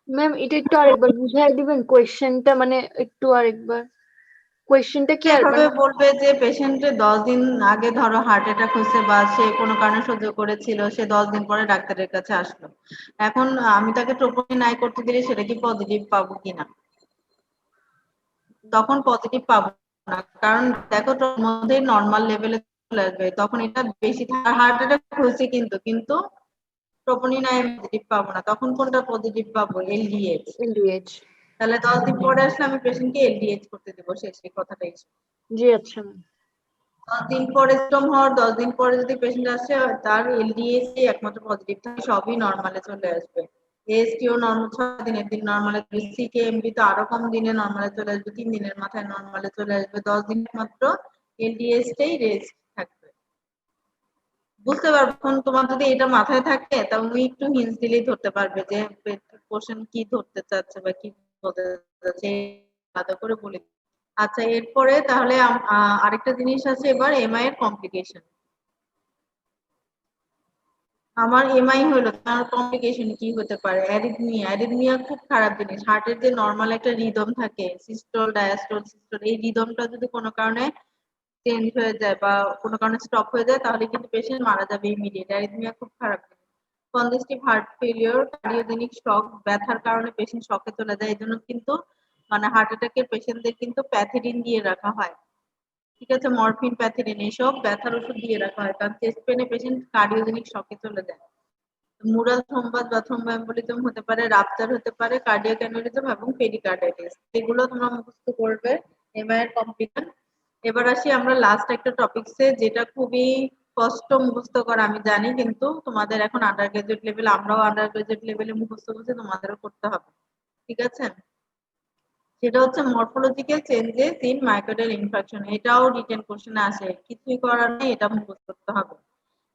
ম্যাম এটা একটু আরেকবার বুঝাই দিবেন কোয়েশ্চেনটা, মানে একটু আরেকবার কোয়েশ্চেনটা কি আর এভাবে মানে বলবে যে পেশেন্টের 10 দিন আগে ধরো হার্ট অ্যাটাক হয়েছে বা সে কোনো কারণে সহ্য করেছিল, সে 10 দিন পরে ডাক্তারের কাছে আসলো, এখন আমি তাকে ট্রপনিন আই করতে দিলে সেটা কি পজিটিভ পাবো কিনা? তখন পজিটিভ পাবো না, কারণ দেখো মধ্যে নরমাল লেভেলে চলে আসবে, তখন এটা বেশি হার্ট অ্যাটাক হয়েছে কিন্তু কিন্তু ট্রপনিন আই পজিটিভ পাবো না, তখন কোনটা পজিটিভ পাবো? এলডিএইচ। এলডিএইচ। তাহলে 10 দিন পরে আসলে আমি পেশেন্টকে এলডিএইচ করতে দেবো, শেষ, এই কথাটাই। জি আচ্ছা। 10 দিন পরে সিস্টেম হওয়ার 10 দিন পরে যদি পেশেন্ট আসে, তার এলডিএইচ একমাত্র পজিটিভ থাকে, সবই নরমালে চলে আসবে। এএসটিও নরমাল 6 দিনের দিন নরমালে, সিকেএমবি তো আরো কম দিনে নরমালে চলে আসবে, 3 দিনের মাথায় নরমালে চলে আসবে, 10 দিন মাত্র এলডিএইচটাই রেস্ট থাকবে। বুঝতে পারবে? এখন তোমার যদি এটা মাথায় থাকে, তাহলে একটু হিন্টস দিলেই ধরতে পারবে যে কোশ্চেন কি ধরতে চাচ্ছে বা কি বলতে চাচ্ছে, আলাদা করে বলে। আচ্ছা, এরপরে তাহলে আরেকটা জিনিস আছে, এবার এমআই এর কমপ্লিকেশন। আমার এমআই হলো, তার কমপ্লিকেশন কি হতে পারে? অ্যারিথমিয়া। অ্যারিথমিয়া খুব খারাপ জিনিস। হার্টের যে নরমাল একটা রিদম থাকে, সিস্টোল ডায়াস্টোল সিস্টোল, এই রিদমটা যদি কোনো কারণে চেঞ্জ হয়ে যায় বা কোনো কারণে স্টপ হয়ে যায়, তাহলে কিন্তু পেশেন্ট মারা যাবে ইমিডিয়েট। অ্যারিথমিয়া খুব খারাপ জিনিস। Congestive heart failure, cardiogenic shock, ব্যথার কারণে পেশেন্ট শকে চলে যায়, এই জন্য কিন্তু মানে হার্ট অ্যাটাকের পেশেন্টদের কিন্তু প্যাথেডিন দিয়ে রাখা হয়। ঠিক আছে, মরফিন, প্যাথেডিন, এসব ব্যথার ওষুধ দিয়ে রাখা হয়, কারণ চেস্ট পেনে পেশেন্ট কার্ডিওজেনিক শকে চলে যায়। মুরাল থ্রম্বাস বা থ্রম্বোএম্বোলিজম হতে পারে, রাপচার হতে পারে, কার্ডিয়াক অ্যানিউরিজম এবং পেরিকার্ডাইটিস, এগুলো তোমরা মুখস্থ করবে এমআই এর কমপ্লিকেশন। এবার আসি আমরা লাস্ট একটা টপিকসে, যেটা খুবই কষ্ট মুখস্থ করা আমি জানি, কিন্তু তোমাদের এখন আন্ডার গ্রাজুয়েট লেভেল, আমরাও আন্ডার গ্রাজুয়েট লেভেলে মুখস্থ করছি, তোমাদেরও করতে হবে। ঠিক আছে, সেটা হচ্ছে মরফোলজিক্যাল চেঞ্জেস ইন মায়োকার্ডিয়াল ইনফারকশন। এটাও রিটেন কোশ্চেনে আসে, কিছুই করার নেই, এটা মুখস্থ করতে হবে।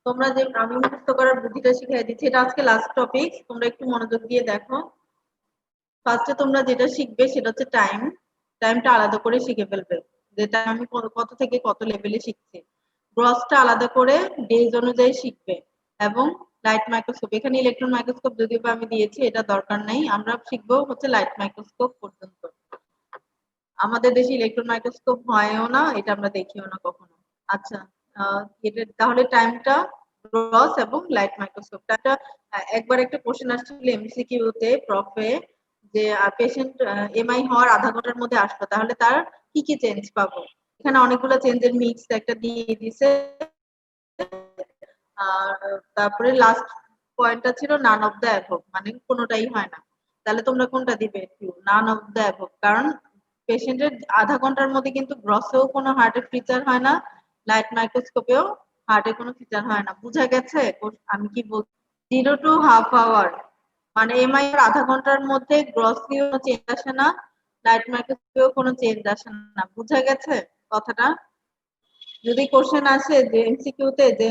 তোমরা যে, আমি মুখস্থ করার বুদ্ধিটা শিখিয়ে দিচ্ছি, এটা আজকে লাস্ট টপিক, তোমরা একটু মনোযোগ দিয়ে দেখো। ফার্স্টে তোমরা যেটা শিখবে সেটা হচ্ছে টাইম। টাইমটা আলাদা করে শিখে ফেলবে, যেটা আমি কত থেকে কত লেভেলে শিখছি। গ্রসটা আলাদা করে ডেজ অনুযায়ী শিখবে, এবং লাইট মাইক্রোস্কোপ, এখানে ইলেকট্রন মাইক্রোস্কোপ যদিও বা আমি দিয়েছি, এটা দরকার নাই, আমরা শিখবো হচ্ছে লাইট মাইক্রোস্কোপ পর্যন্ত। আমাদের দেশে ইলেকট্রন মাইক্রোস্কোপ হয়ও না, এটা আমরা দেখিও না কখনো। আচ্ছা, এটা তাহলে টাইমটা, গ্রস এবং লাইট মাইক্রোস্কোপটা একবার একটা কোশ্চেন আসছিল এমসিকিউ তে প্রফে, যে পেশেন্ট এমআই হওয়ার আধা ঘন্টার মধ্যে আসলো, তাহলে তার কি কি চেঞ্জ পাবো? এখানে অনেকগুলো চেঞ্জের মিক্স একটা দিয়ে দিছে। আর তারপরে লাস্ট পয়েন্টটা ছিল নান অফ দ্য অ্যাবভ, মানে কোনোটাই হয় না। তাহলে তোমরা কোনটা দিবে? নান অফ দ্য অ্যাবভ, কারণ পেশেন্টের আধা ঘন্টার মধ্যে কিন্তু গ্রসেও কোনো হার্টের ফিচার হয় না, লাইট মাইক্রোস্কোপেও হার্টে কোনো ফিচার হয় না, বুঝা গেছে আমি কি বল 0 to হাফ আওয়ার মানে এমআই এর আধা ঘন্টার মধ্যে গ্রসলি কোনো চেঞ্জ আসে না, লাইট মাইক্রোস্কোপেও কোনো চেঞ্জ আসে না, বুঝা গেছে কথাটা? যদি কোশ্চেন আসে যে এমসিকিউতে যে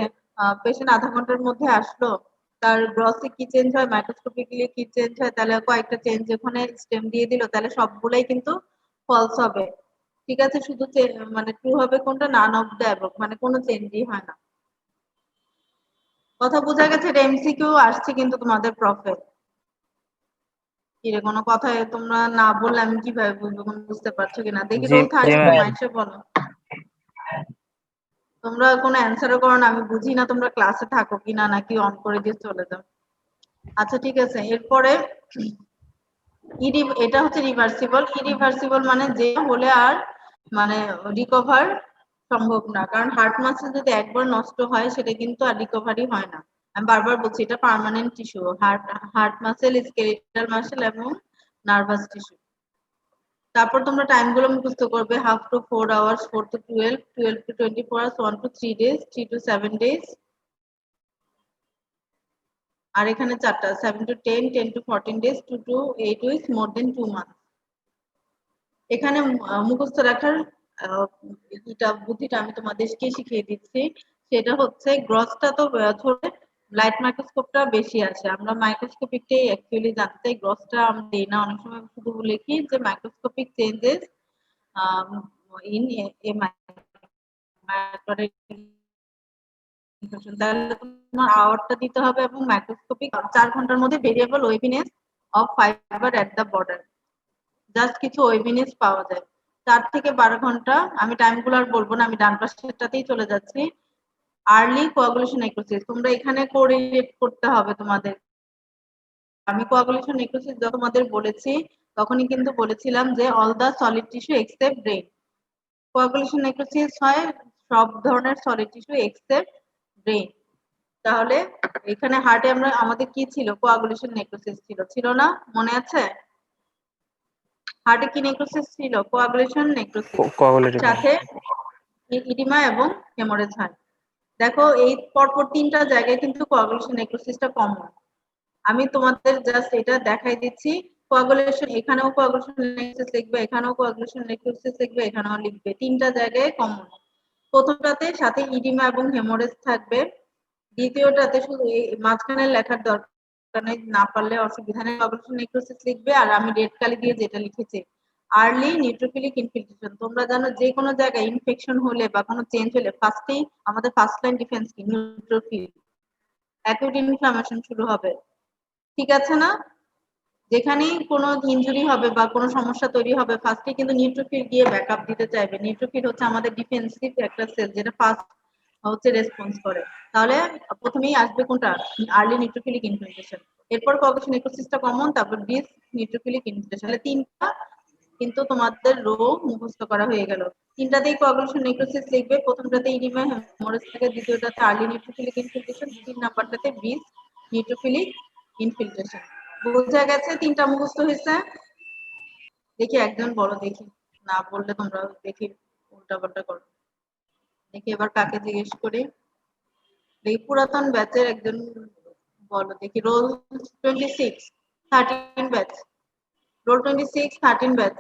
পেশেন্ট আধা ঘন্টার মধ্যে আসলো, তার গ্রসে কি চেঞ্জ হয়, মাইক্রোস্কোপিকলি কি চেঞ্জ হয়, তাহলে কয়েকটা চেঞ্জ ওখানে স্টেম দিয়ে দিল, তাহলে সবগুলাই কিন্তু ফলস হবে। ঠিক আছে, শুধু মানে ট্রু হবে কোনটা, নান অফ দ্য অ্যাবভ, মানে কোনো চেঞ্জই হয় না। কথা বোঝা গেছে? এটা এমসিকিউ আসছে কিন্তু তোমাদের প্রফে। কিরে কোনো কথা তোমরা না বললে আমি কিভাবে বুঝবো বুঝতে পারছো কিনা? দেখি জি রোল জি 30 ম্যাম। মাইসে বলো। তোমরা কোনো অ্যান্সারও করো না, আমি বুঝি না তোমরা ক্লাসে থাকো কিনা নাকি অন করে দিয়ে চলে যাও। আচ্ছা ঠিক আছে, এরপরে এটা হচ্ছে রিভার্সিবল। ইরিভার্সিবল মানে যে হলে আর মানে রিকভার সম্ভব না, কারণ হার্ট মাসেল যদি একবার নষ্ট হয় সেটা কিন্তু আর রিকভারি হয় না। আমি বারবার বলছি এটা permanent tissue, heart muscle, skeletal muscle এবং নার্ভাস টিস্যু। তারপর তোমরা টাইম গুলো মুখস্থ করবে, half to 4 hours, 4 to 12, 12 to 24 hours, 1 to 3 days, 3 to 7 days, আর এখানে 4টা 7 to 10, 10 to 14 days, 2 to 8 weeks, more than 2 months। এখানে মুখস্থ রাখার এটা বুদ্ধিটা আমি তোমাদেরকে শিখিয়ে দিচ্ছি। সেটা হচ্ছে গ্রসটা তো ছোট, লাইট মাইক্রোস্কোপটা বেশি আছে, আমরা মাইক্রোস্কোপিকটাই অ্যাকচুয়ালি জানতে চাই, গ্রসটা আমরা দেই না, অনেক সময় শুধু লিখি যে মাইক্রোস্কোপিক চেঞ্জেস ইন এ তাহলে তোমার আওয়ারটা দিতে হবে, এবং মাইক্রোস্কোপিক 4 ঘন্টার মধ্যে variable waviness of fibre at the border, just কিছু ওয়েভিনেস পাওয়া যায়। 4 থেকে 12 ঘন্টা, আমি টাইমগুলো আর বলবো না, আমি ডান পাশেরটাতেই চলে যাচ্ছি। আর্লি কোয়াগুলেশন নেক্রোসিস, তোমরা এখানে কোরিলেট করতে হবে তোমাদের। আমি কোয়াগুলেশন নেক্রোসিস যখন তোমাদের বলেছি তখনই কিন্তু বলেছিলাম যে all the solid tissue except brain. Coagulation necrosis হয় সব ধরনের সলিড টিস্যু এক্সেপ্ট ব্রেন। তাহলে এখানে হার্টে আমাদের কি ছিল, কোয়াগুলেশন নেক্রোসিস ছিল না? মনে আছে? হার্টে কি নেক্রোসিস ছিল? Coagulation necrosis, coagulative. সাথে ইডিমা এবং হেমোরেজ হয়। দেখো এই পরপর 3টা জায়গায় কিন্তু কোয়াগুলেশন নেক্রোসিসটা কমন। আমি তোমাদের জাস্ট এটা দেখাই দিচ্ছি। কোয়াগুলেশন, এখানেও কোয়াগুলেশন নেক্রোসিস লিখবে, এখানেও কোয়াগুলেশন নেক্রোসিস লিখবে, এখানেও লিখবে, 3টা জায়গায় কমন। প্রথমটাতে সাথে ইডিমা এবং হেমোরেজ থাকবে, দ্বিতীয়টাতে শুধু এই মাঝখানে লেখার দরকার নেই, না পারলে অসুবিধা নেই, কোয়াগুলেশন নেক্রোসিস লিখবে। আর আমি রেড কালি দিয়ে যেটা লিখেছি আর্লি নিউট্রোফিলিক ইনফিলট্রেশন। তোমরা জানো যে কোনো জায়গায় ইনফেকশন হলে বা কোনো চেঞ্জ হলে ফার্স্টেই আমাদের ফার্স্ট লাইন ডিফেন্স কি? নিউট্রোফিল। অ্যাকিউট ইনফ্লামেশন শুরু হবে, ঠিক আছে না? যেখানেই কোনো ইনজুরি হবে বা কোনো সমস্যা তৈরি হবে ফার্স্টে কিন্তু নিউট্রোফিল গিয়ে ব্যাকআপ দিতে চাইবে। নিউট্রোফিল হচ্ছে আমাদের ডিফেন্সিভ একটা সেল যেটা ফার্স্ট হচ্ছে রেসপন্স করে। তাহলে প্রথমেই আসবে কোনটা? Early neutrophilic infiltration. এরপর কোয়াগুলেশন নেক্রোসিসটা কমন, তারপর ডিস নিউট্রোফিলিক ইনফিলট্রেশন। তাহলে 3টা কিন্তু তোমাদের রো মুখস্থ করা হয়ে গেল। 3টাতেই কোয়াগুলেশন নেক্রোসিস লিখবে, প্রথমটাতে ইডিমা হেমোরেজ থাকে, দ্বিতীয়টাতে আর্লি নিউট্রোফিলিক ইনফিলট্রেশন, 3 নাম্বারটাতে বিস নিউট্রোফিলিক ইনফিলট্রেশন। বোঝা গেছে? 3টা মুখস্থ হয়েছে? দেখি একজন বলো, দেখি, না বললে তোমরা দেখি উল্টা পাল্টা করো। দেখি এবার কাকে জিজ্ঞেস করি, দেখি পুরাতন ব্যাচের একজন বলো দেখি। Roll 26 13 batch, roll 26 13 batch,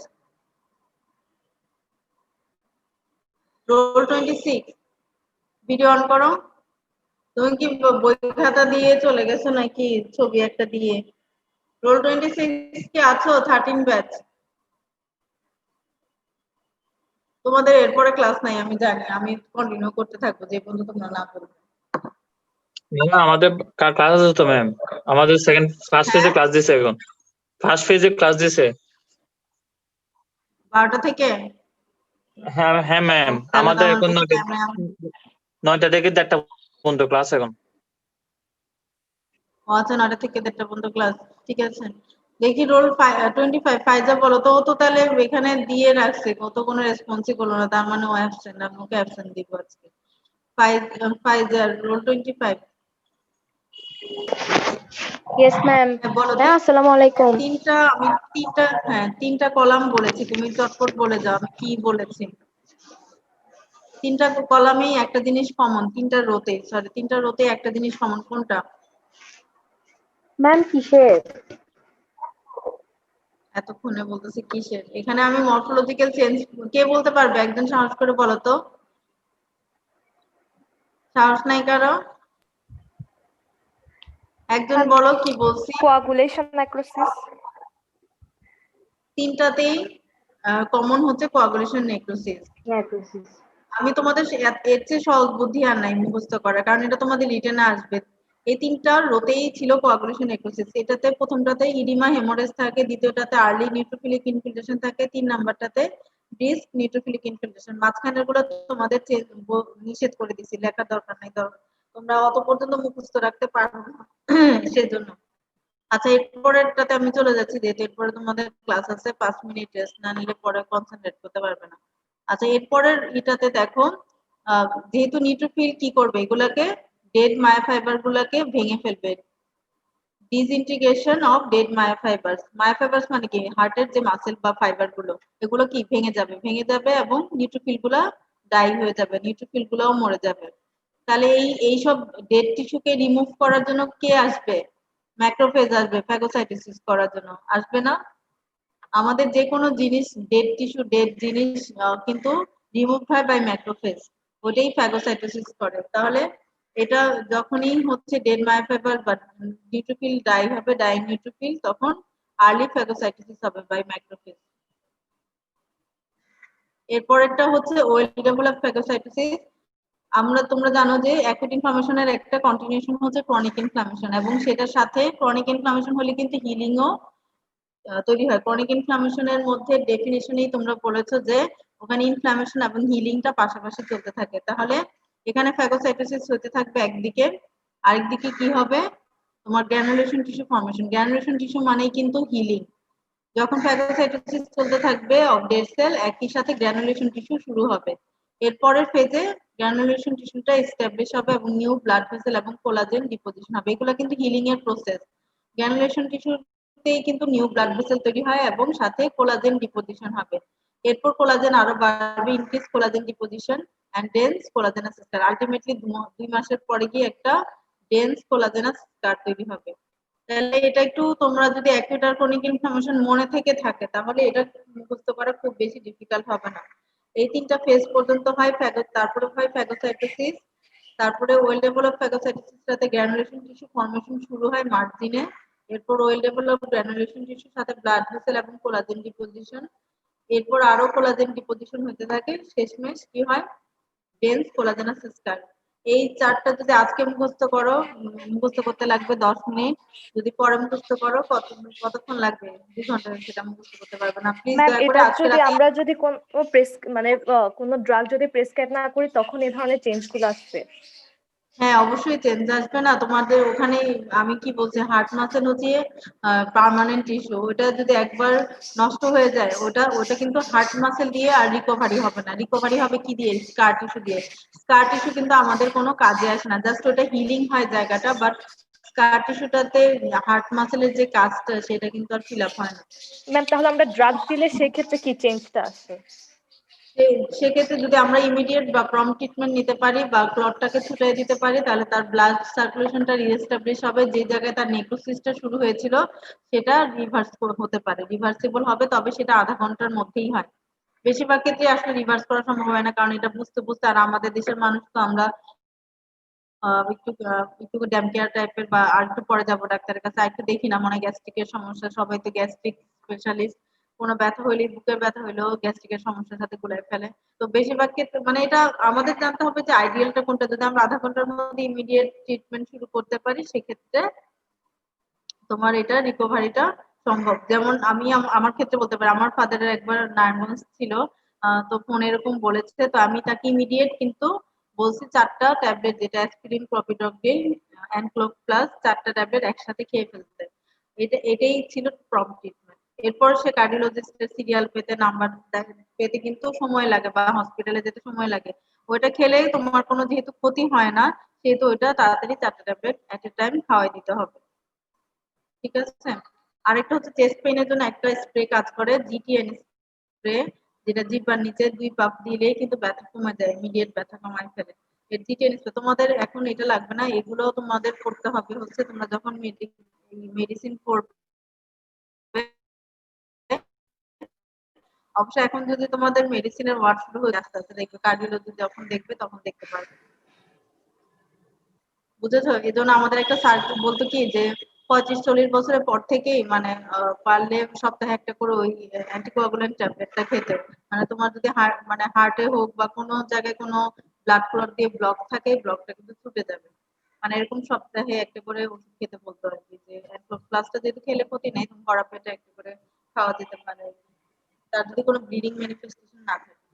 roll 26 video on করো। তুমি কি বই খাতা দিয়ে চলে গেছো নাকি ছবি একটা দিয়ে? রোল 26 কি আছো? 13 ব্যাচ। তোমাদের এরপরে ক্লাস নাই আমি জানি, আমি কন্টিনিউ করতে থাকবো যে পর্যন্ত তোমরা না করবে। আমাদের ক্লাস আছে তো ম্যাম, আমাদের সেকেন্ড ফার্স্ট ফেজে হ্যাঁ? ক্লাস দিছে, এখন ফার্স্ট ফেজে ক্লাস দিছে। 12টা থেকে? হ্যাঁ হ্যাঁ ম্যাম, তাহলে তো আমাদের আমার এখন বেশি 9টা টাইম নেই। 9টা থেকে 1টা পর্যন্ত ক্লাস এখন। আচ্ছা 9টা থেকে 1টা পর্যন্ত ক্লাস, ঠিক আছে। দেখি রোল 25 ফাইজা বলো তো। ও তো তাহলে এখানে দিয়ে রাখছে, ও তো কোনো রেসপন্সই করলো না, তার মানে ও অ্যাবসেন্ট, আমি ওকে অ্যাবসেন্ট দিব আজকে। ফাইজার রোল 25। Yes ma'am. বলো ম্যাম আসসালামু আলাইকুম। আমি 3টা কলাম বলেছি, তুমি চটপট বলে যাও আমি কি বলেছি। তিনটা কলামেই একটা জিনিস কমন, তিনটা রোতে একটা জিনিস কমন, কোনটা? ম্যাম কিসের? এতক্ষণে বলতেছি কিসের? এখানে আমি মরফোলজিক্যাল চেঞ্জ, কে বলতে পারবে? একজন সাহস করে বলো তো। সাহস নাই কারো? একজন বলো কি বলছি। Coagulation necrosis. তিনটাতেই কমন হচ্ছে কোয়াগুলেশন নেক্রোসিস। নেক্রোসিস। আমি তোমাদের এর চেয়ে সহজ বুদ্ধি আর নাই মুখস্থ করা, কারণ এটা তোমাদের রিটেনে আসবে। এই তিনটা রোতেই ছিল কোয়াগুলেশন নেক্রোসিস। এটাতে প্রথমটাতে ইডিমা হেমোরেজ থাকে, দ্বিতীয়টাতে আর্লি নিউট্রোফিলিক ইনফিলট্রেশন থাকে, 3 নাম্বারটাতে ব্রিস্ক নিউট্রোফিলিক ইনফিলট্রেশন। মাঝখানের গুলো তোমাদের নিষেধ করে দিছি, লেখার দরকার নাই, তোমরা অত পর্যন্ত মুখস্থ রাখতে পারো না সেজন্য। আচ্ছা, এরপরেরটাতে আমি চলে যাচ্ছি, যেহেতু এরপরে তোমাদের ক্লাস আছে, 5 মিনিট রেস্ট না নিলে পরে কনসেন্ট্রেট করতে পারবে না। আচ্ছা, এরপরের এটাতে দেখো, যেহেতু নিউট্রোফিল কি করবে, এগুলাকে ডেড মায়োফাইবার গুলাকে ভেঙে ফেলবে। Disintegration of dead myofibres. Myofibres মানে কি? হার্টের যে মাসেল বা ফাইবার এগুলো কি ভেঙে যাবে এবং নিউট্রোফিল গুলা ডাই হয়ে যাবে, নিউট্রোফিল গুলাও মরে যাবে। তাহলে এইসব ডেড টিস্যুকে রিমুভ করার জন্য কে আসবে? ম্যাক্রোফেজ আসবে ফ্যাগোসাইটোসিস করার জন্য, আসবে না? আমাদের যে কোনো জিনিস, ডেড টিস্যু, ডেড জিনিস কিন্তু রিমুভ হয় বাই ম্যাক্রোফেজ, ওটাই ফ্যাগোসাইটোসিস করে। তাহলে এটা যখনই হচ্ছে ডেড মায়োফাইবার বা নিউট্রোফিল ডাই হবে, ডাই নিউট্রোফিল, তখন আর্লি ফ্যাগোসাইটোসিস হবে বাই ম্যাক্রোফেজ। এরপরেরটা হচ্ছে ওয়েল ডেভেলপড ফ্যাগোসাইটোসিস। তোমরা জানো যে অ্যাকুট ইনফ্লামেশনের একটা কন্টিনিউশন হচ্ছে ক্রনিক ইনফ্লামেশন, এবং সেটার সাথে ক্রনিক ইনফ্লামেশন হলে কিন্তু হিলিংও তৈরি হয়। ক্রনিক ইনফ্লামেশনের মধ্যে ডেফিনেশনেই তোমরা বলেছো যে ওখানে ইনফ্লামেশন এবং হিলিংটা পাশাপাশি চলতে থাকে। তাহলে এখানে ফ্যাগোসাইটোসিস হতে থাকবে একদিকে, আরেকদিকে কি হবে? তোমার granulation tissue formation. Granulation tissue মানেই কিন্তু হিলিং। যখন ফ্যাগোসাইটোসিস চলতে থাকবে অফ ডেড সেল, একই সাথে গ্র্যানুলেশন টিস্যু শুরু হবে। এরপরের ফেজে গ্র্যানুলেশন টিস্যুটা এস্টাবলিশ হবে এবং নিউ ব্লাড ভেসেল এবং কোলাজেন ডিপোজিশন হবে। এগুলো কিন্তু হিলিং এর প্রসেস। গ্র্যানুলেশন টিস্যুতেই কিন্তু নিউ ব্লাড ভেসেল তৈরি হয় এবং সাথে কোলাজেন ডিপোজিশন হবে। এরপর কোলাজেন আরো বাড়বে, increase collagen deposition and dense collagenous scar. Ultimately 2 মাসের পরে গিয়ে একটা ডেন্স কোলাজেনাস স্কার তৈরি হবে। তাহলে এটা একটু, তোমরা যদি অ্যাকিউট আর ক্রনিক ইনফ্লামেশন মনে থেকে থাকে, তাহলে এটা মুখস্থ করা খুব বেশি ডিফিকাল্ট হবে না। এই তিনটা ফেজ পর্যন্ত হয় তারপরে হয় ফ্যাগোসাইটোসিস, তারপরে ওয়েল ডেভেলপ ফ্যাগোসাইটোসিস সাথে গ্র্যানুলেশন টিস্যু ফর্মেশন শুরু হয় মার্জিনে। এরপর ওয়েল ডেভেলপ গ্র্যানুলেশন টিস্যুর সাথে ব্লাড ভেসেল এবং কোলাজেন ডিপোজিশন। এরপর আরো কোলাজেন ডিপোজিশন হতে থাকে, শেষমেশ কি হয়? ডেন্স কোলাজেনাস স্কার। এই চারটা যদি আজকে মুখস্থ করো, মুখস্থ করতে লাগবে 10 মিনিট। যদি পরে মুখস্থ করো কতক্ষণ লাগবে? 2 ঘন্টা সেটা মুখস্থ করতে পারবে না। প্লিজ ম্যাম, দয়া করে এটা আজকে যদি রাতে। আমরা যদি কোনো ড্রাগ যদি প্রেসক্রাইব না করি, তখন এই ধরনের চেঞ্জ গুলো আসবে। হ্যাঁ, অবশ্যই চেঞ্জ আসবে না তোমাদের ওখানে। আমি কি বলছি, হার্ট মাসেল হচ্ছে পার্মানেন্ট টিস্যু। ওটা যদি একবার নষ্ট হয়ে যায়, ওটা কিন্তু হার্ট মাসেল দিয়ে আর রিকভারি হবে না। রিকভারি হবে কি দিয়ে? স্কার টিস্যু দিয়ে। স্কার টিস্যু কিন্তু আমাদের কোনো কাজে আসে না, জাস্ট ওটা হিলিং হয় জায়গাটা, বাট স্কার টিস্যুটাতে হার্ট মাসেলের যে কাজটা সেটা কিন্তু আর ফিল আপ হয় না। ম্যাম, তাহলে আমরা ড্রাগ দিলে সেই ক্ষেত্রে কি চেঞ্জটা আসবে? সেক্ষেত্রে যদি আমরা ইমিডিয়েট বা প্রম্পট ট্রিটমেন্ট নিতে পারি বা ক্লটটাকে ছুটিয়ে দিতে পারি, তাহলে তার ব্লাড সার্কুলেশনটা রিএস্টাবলিশ হবে। যে জায়গায় তার নেক্রোসিসটা শুরু হয়েছিল সেটা রিভার্স হতে পারে, রিভার্সিবল হবে, তবে সেটা আধা ঘন্টার মধ্যেই হয়। বেশিরভাগ ক্ষেত্রে আসলে রিভার্স করা সম্ভব হয় না, কারণ এটা বুঝতে বুঝতে, আর আমাদের দেশের মানুষ তো আমরা একটু ড্যাম কেয়ার টাইপের, বা আর একটু পরে যাবো ডাক্তারের কাছে, আর একটু দেখি না, মনে হয় গ্যাস্ট্রিকের সমস্যা, সবাই তো গ্যাস্ট্রিক স্পেশালিস্ট। কোনো ব্যথা হইলে, বুকের ব্যথা হইলেও গ্যাস্ট্রিকের সমস্যার সাথে গুলাই ফেলে। তো বেশিরভাগ ক্ষেত্রে মানে এটা আমাদের জানতে হবে যে আইডিয়ালটা কোনটা। যদি আমরা আধা ঘন্টার মধ্যে ইমিডিয়েট ট্রিটমেন্ট শুরু করতে পারি, সেক্ষেত্রে তোমার এটা রিকভারিটা সম্ভব। যেমন আমি আমার ক্ষেত্রে বলতে পারি, আমার ফাদারের একবার নার্ভাস ছিল, তো ফোন এরকম বলেছে, তো আমি তাকে ইমিডিয়েট কিন্তু বলছি 4টা ট্যাবলেট, যেটা অ্যাসপিরিন, ক্লোপিডগ্রিল, অ্যানক্লোভ প্লাস 4টা ট্যাবলেট একসাথে খেয়ে ফেলতে। এটাই ছিল প্রম্পট ট্রিটমেন্ট। এরপর সে কার্ডিওলজিস্টের সিরিয়াল পেতে, নাম্বার পেতে কিন্তু সময় লাগে, বা হসপিটালে যেতে সময় লাগে। ওইটা খেলে তোমার কোনো যেহেতু ক্ষতি হয় না, সেহেতু ওইটা তাড়াতাড়ি 4টা ট্যাবলেট এট এ টাইম খাওয়াই দিতে হবে। ঠিক আছে। আরেকটা হচ্ছে চেস্ট পেইনের জন্য একটা স্প্রে কাজ করে, জিটিএন স্প্রে। যেটা জিহ্বার নিচে 2 পাক দিলে কিন্তু ব্যথা কমে যায়, ইমিডিয়েট ব্যথা কমায় ফেলে। এর ডিটেইলস তোমাদের এখন এটা লাগবে না, এগুলো তোমাদের পড়তে হবে হচ্ছে তোমরা যখন মেডিসিন পড়বে। অবশ্য এখন যদি তোমাদের মেডিসিনের ওয়ার্ড শুরু হয়ে আস্তে আস্তে দেখবে, কার্ডিওলজি যখন দেখবে তখন দেখতে পারবে। বুঝেছো? এই জন্য আমাদের একটা স্যার বলতো কি যে 35-40 বছরের পর থেকেই মানে পারলে সপ্তাহে একটা করে ওই অ্যান্টিকোয়াগুলেন্ট ট্যাবলেটটা খেতে। মানে তোমার যদি মানে হার্টে হোক বা কোনো জায়গায় কোনো ব্লাড ক্লট দিয়ে ব্লক থাকে, ব্লকটা কিন্তু ছুটে যাবে। মানে এরকম সপ্তাহে একটা করে ওষুধ খেতে বলতো আর কি, যে প্লাসটা যেহেতু খেলে ক্ষতি নেই, তুমি ভরা পেটে একটা করে খাওয়া যেতে পারে, তার যদি কোনো ব্লিডিং ম্যানিফেস্টেশন না থাকে।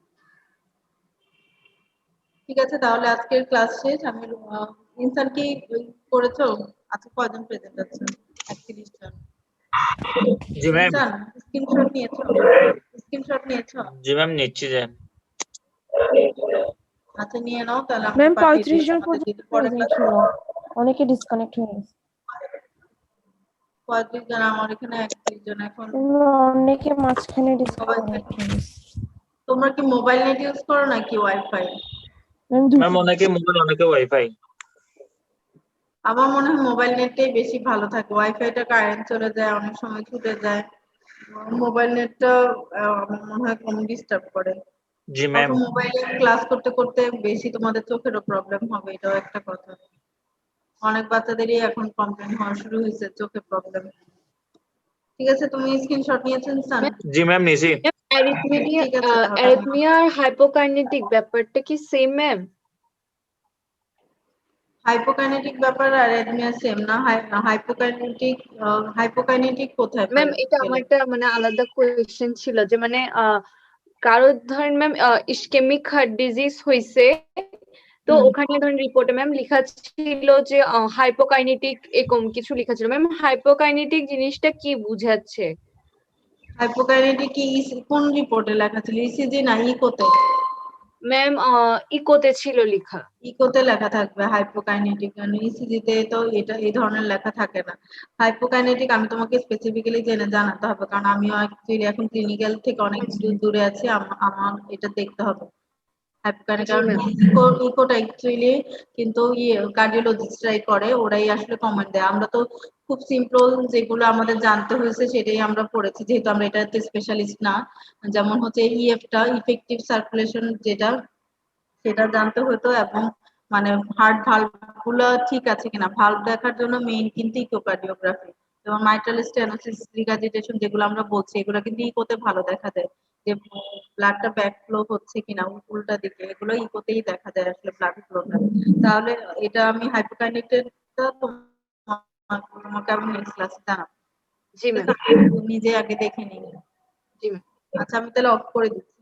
ঠিক আছে, তাহলে আজকের ক্লাস শেষ। আমি ইনসান কি করেছো? আজকে কয়জন প্রেজেন্ট আছে? 31 জন। জি ম্যাম। ইনসান স্ক্রিনশট নিয়েছো? স্ক্রিনশট নিয়েছো? জি ম্যাম, নিচ্ছি যে। আচ্ছা নিয়ে নাও, তাহলে আমি ম্যাম পাঠিয়ে 35 দিই জন আমাদের পর্যন্ত যদি পরে প্রেজেন্ট ক্লাস। ছিল, অনেকে ডিসকানেক্ট হয়ে গেছে। 35 জন, আমার এখানে 31 জন এখন। অনেকে মাঝখানে সবাই ডিসকানেক্ট হয়ে গেছে। তোমরা কি মোবাইল নেট ইউজ করো নাকি ওয়াইফাই? ম্যাম অনেকে মোবাইল, অনেকে ওয়াইফাই। আমার মনে হয় মোবাইল নেটটাই বেশি ভালো থাকে, ওয়াইফাইটা কারেন্ট চলে যায়, অনেক সময় ছুটে যায়। মোবাইল নেটটা আমার মনে হয় কম ডিস্টার্ব করে। জি ম্যাম। মোবাইলে ক্লাস করতে করতে বেশি তোমাদের চোখেরও প্রবলেম হবে, এটাও একটা কথা। অনেক বাচ্চাদেরই এখন কমপ্লেন হওয়া শুরু হয়েছে চোখের প্রবলেম। ঠিক আছে, তুমি স্ক্রিনশট নিয়েছেন স্যার? জি ম্যাম, নিছি। অ্যারিথমিয়া ঠিক আছে তাহলে অ্যারিথমিয়া আর হাইপোকাইনেটিক ব্যাপারটা কি সেম ম্যাম? হাইপোকাইনেটিক ব্যাপার আর অ্যারিথমিয়া সেম না। হাইপোকাইনেটিক কোথায় পাই ম্যাম এটা আমার একটা মানে আলাদা কোয়েশ্চেন ছিল যে মানে কারো ধরেন ম্যাম ইসকেমিক হার্ট ডিজিজ হইছে, তো ওখানে ধরেন রিপোর্টে ম্যাম লেখা ছিল যে হাইপোকাইনেটিক এরকম কিছু লেখা ছিল। ম্যাম হাইপোকাইনেটিক জিনিসটা কি বুঝাচ্ছে? হাইপোকাইনেটিক কি কোন রিপোর্টে লেখা ছিল, ইসিজি না ইকোতে? ম্যাম ইকোতে ছিল লেখা। ইকোতে লেখা থাকবে হাইপোকাইনেটিক, কারণ ইসিজিতে তো এটা এই ধরনের লেখা থাকে না। হাইপোকাইনেটিক আমি তোমাকে স্পেসিফিক্যালি জেনে জানাতে হবে, কারণ আমিও অ্যাকচুয়ালি এখন ক্লিনিক্যাল থেকে অনেক দূরে আছি, আমার এটা দেখতে হবে। ইকোটা অ্যাকচুয়ালি কিন্তু কার্ডিওলজিস্টরাই করে, ওরাই আসলে কমেন্ট দেয়। আমরা তো খুব সিম্পল যেগুলো আমাদের জানতে হয়েছে সেটাই আমরা পড়েছি, যেহেতু আমরা এটাতে স্পেশালিস্ট না। যেমন হচ্ছে ইএফটা, ইফেক্টিভ সার্কুলেশন, যেটা সেটা জানতে হতো, এবং মানে হার্ট ভালভ গুলো ঠিক আছে কিনা, ভালভ দেখার জন্য মেইন কিন্তু ইকোকার্ডিওগ্রাফি। যেমন মাইট্রাল স্টেনোসিস, রিগার্জিটেশন যেগুলো আমরা বলছি, এগুলো কিন্তু ইকোতে ভালো দেখা যায়, যে ব্লাডটা ব্যাক ফ্লো হচ্ছে কিনা উল্টা দিকে, এগুলো ইকোতেই দেখা যায় আসলে ব্লাড ফ্লোটা। তাহলে এটা আমি হাইপোকাইনেটিকটা তোমাকে আমি নেক্সট ক্লাসে জানাবো। জি ম্যাম। নিজে আগে দেখে নিই। জি ম্যাম। আচ্ছা আমি তাহলে অফ করে দিচ্ছি।